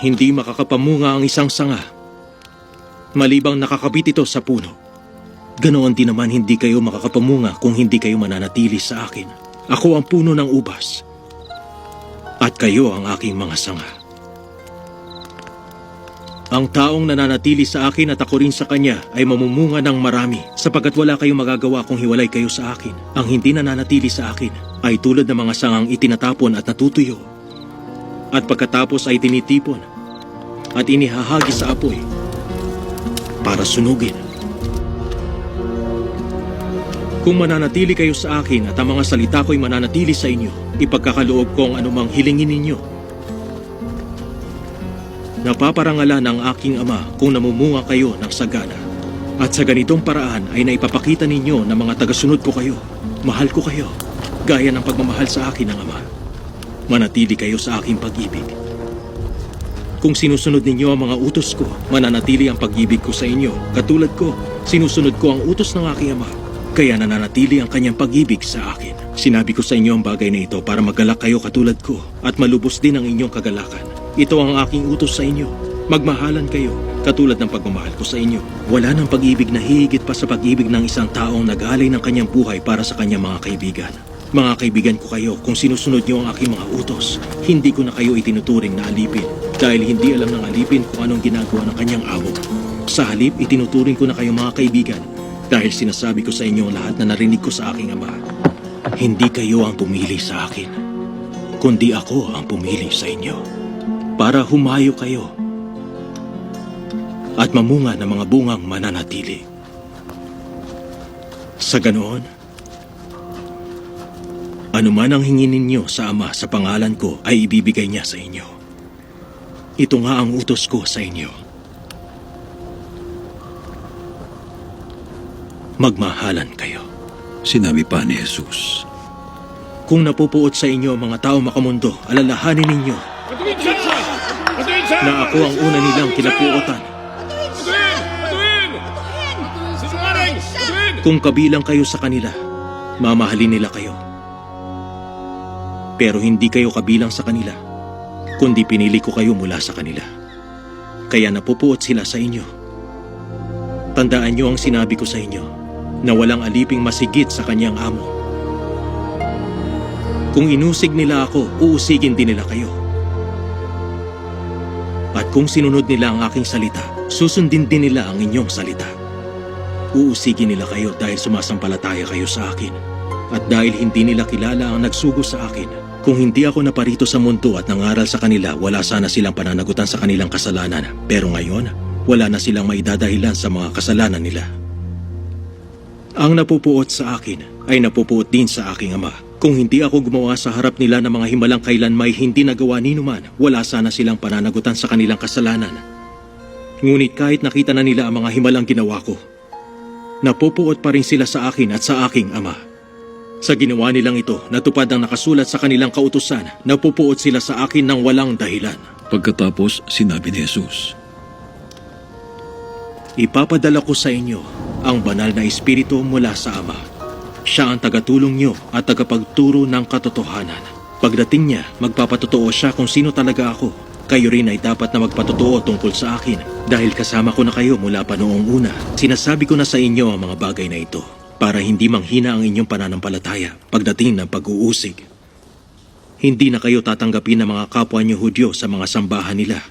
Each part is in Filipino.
Hindi makakapamunga ang isang sanga, malibang nakakabit ito sa puno. Ganoon din naman hindi kayo makakapamunga kung hindi kayo mananatili sa akin. Ako ang puno ng ubas, at kayo ang aking mga sanga. Ang taong nananatili sa akin at ako rin sa kanya ay mamumunga ng marami, sapagkat wala kayong magagawa kung hiwalay kayo sa akin. Ang hindi nananatili sa akin ay tulad ng mga sangang itinatapon at natutuyo, at pagkatapos ay tinitipon at inihahagi sa apoy para sunugin. Kung mananatili kayo sa akin at ang mga salita ko'y mananatili sa inyo, ipagkakaloob ko ang anumang hilingin ninyo. Napaparangalan ng aking Ama kung namumunga kayo ng sagana. At sa ganitong paraan ay naipapakita ninyo na mga tagasunod ko kayo. Mahal ko kayo, gaya ng pagmamahal sa akin ng Ama. Manatili kayo sa aking pag-ibig. Kung sinusunod ninyo ang mga utos ko, mananatili ang pag-ibig ko sa inyo. Katulad ko, sinusunod ko ang utos ng aking Ama, kaya nananatili ang kanyang pag-ibig sa akin. Sinabi ko sa inyo ang bagay na ito para magalak kayo katulad ko at malubos din ang inyong kagalakan. Ito ang aking utos sa inyo. Magmahalan kayo katulad ng pagmamahal ko sa inyo. Wala ng pag-ibig na hihigit pa sa pag-ibig ng isang taong nag-aalay ng kanyang buhay para sa kanyang mga kaibigan. Mga kaibigan ko kayo, kung sinusunod niyo ang aking mga utos, hindi ko na kayo itinuturing na alipin dahil hindi alam ng alipin kung anong ginagawa ng kanyang amo. Sa halip, itinuturing ko na kayo mga kaibigan dahil sinasabi ko sa inyo lahat na narinig ko sa aking Ama. Hindi kayo ang pumili sa akin, kundi ako ang pumili sa inyo para humayo kayo at mamunga ng mga bungang mananatili. Sa ganoon, anuman ang hingin ninyo sa Ama sa pangalan ko ay ibibigay niya sa inyo. Ito nga ang utos ko sa inyo. Magmahalan kayo. Sinabi pa ni Jesus, Kung napupuot sa inyo ang mga tao makamundo, alalahanin ninyo na ako ang una nilang kinapuotan. Kung kabilang kayo sa kanila, mamahalin nila kayo. Pero hindi kayo kabilang sa kanila, kundi pinili ko kayo mula sa kanila. Kaya napupuot sila sa inyo. Tandaan niyo ang sinabi ko sa inyo, na walang aliping masigit sa kanyang amo. Kung inusig nila ako, uusigin din nila kayo. At kung sinunod nila ang aking salita, susundin din nila ang inyong salita. Uusigin nila kayo dahil sumasampalataya kayo sa akin. At dahil hindi nila kilala ang nagsugo sa akin. Kung hindi ako naparito sa mundo at nangaral sa kanila, wala sana silang pananagutan sa kanilang kasalanan. Pero ngayon, wala na silang maidadahilan sa mga kasalanan nila. Ang napupuot sa akin ay napupuot din sa aking Ama. Kung hindi ako gumawa sa harap nila ng mga himalang kailan may hindi nagawa ni numan, wala sana silang pananagutan sa kanilang kasalanan. Ngunit kahit nakita na nila ang mga himalang ginawa ko, napupuot pa rin sila sa akin at sa aking Ama. Sa ginawa nilang ito, natupad ang nakasulat sa kanilang kautusan, napupuot sila sa akin ng walang dahilan. pagkatapos sinabi ni Jesus, Ipapadala ko sa inyo ang banal na Espiritu mula sa Ama. Siya ang tagatulong niyo at tagapagturo ng katotohanan. Pagdating niya, magpapatotoo siya kung sino talaga ako. Kayo rin ay dapat na magpatotoo tungkol sa akin dahil kasama ko na kayo mula pa noong una. Sinasabi ko na sa inyo ang mga bagay na ito para hindi manghina ang inyong pananampalataya pagdating ng pag-uusig. Hindi na kayo tatanggapin ng mga kapwa niyo Hudyo sa mga sambahan nila.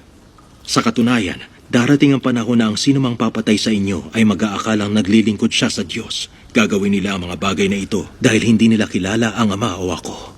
Sa katunayan, darating ang panahon na ang sinumang papatay sa inyo ay mag-aakalang naglilingkod siya sa Diyos. Gagawin nila ang mga bagay na ito dahil hindi nila kilala ang Ama o ako.